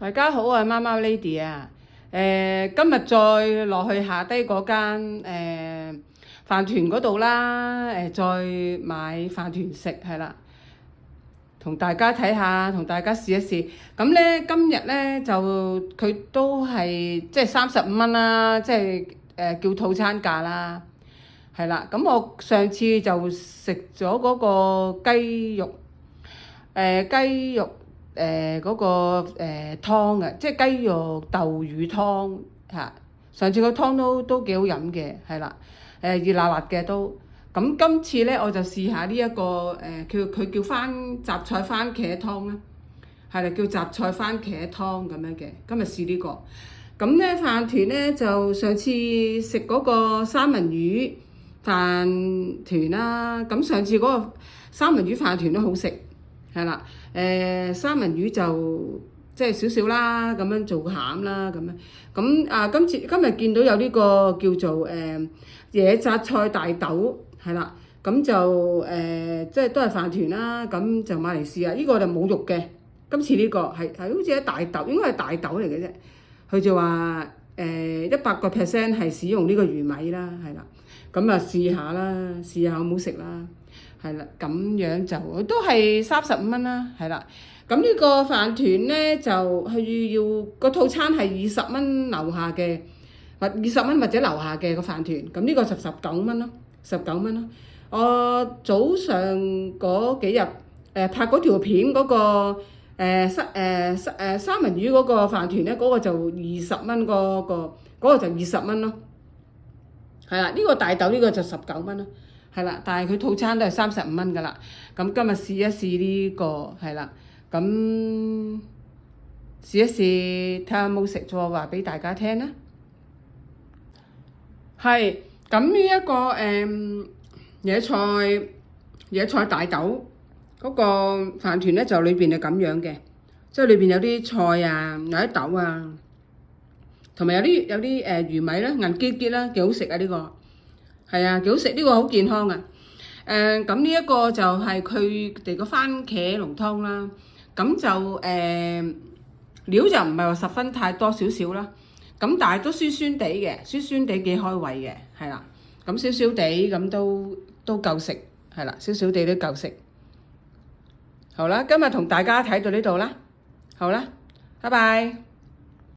大家好啊，貓貓 Lady 啊，今日再落去下低嗰間飯團嗰度啦，再買飯團食係啦，同大家睇下，同大家試一試。咁咧今日咧就佢都係即係35蚊啦，即係叫套餐價啦，係啦。咁我上次就食咗嗰個雞肉，雞肉。嗰個湯嘅，即係雞肉豆乳湯嚇。上次個湯都幾好飲嘅，係啦，熱辣辣嘅都。咁今次咧我就試下呢一個佢叫雜菜番茄湯啦，係啦，叫雜菜番茄湯咁樣嘅。今日試呢個。咁咧飯團咧就上次食嗰個三文魚飯團啦，咁上次嗰個三文魚飯團都好食。係啦，三文魚就即係少少啦，咁樣做餡啦，咁樣。咁今日見到有呢個叫做野雜菜大豆，係啦，咁就即係都係飯團啦，咁就買嚟試下。呢個就冇肉嘅，今次呢個係好似係大豆，應該係大豆嚟嘅啫。佢就話100%係使用呢個魚米啦，係啦，咁啊試下啦，試下好唔好食啦。係啦，咁樣就都係35蚊啦，係啦。咁呢個飯團咧就係要個套餐係20蚊樓下嘅，或20蚊或者樓下嘅個飯團。咁呢個就19蚊咯，19蚊咯。我早上嗰幾日拍嗰條片嗰個三文魚嗰個飯團咧，嗰個就20蚊，嗰個就20蚊咯。係啦，呢個大豆呢個就19蚊咯。係啦，但係佢套餐都係35蚊㗎啦。咁今日試一試呢個係啦，咁試一試睇下有冇食咗，話俾大家聽啦。係，咁呢一個野菜大豆嗰個飯團咧，就裏邊係咁樣嘅，即係裏邊有啲菜啊，有啲豆啊，同埋有啲魚米啦，韌結結啦，幾好食啊呢個。係啊，幾好食，呢個好健康啊！咁呢一個就係佢哋個番茄濃湯啦。咁就料就唔係話十分太多，少少啦。咁但係都酸酸地嘅，酸酸地幾開胃嘅，係啦。咁少少地咁都夠食，係啦，少少地都夠食。好啦，今日同大家睇到呢度啦，好啦，拜拜。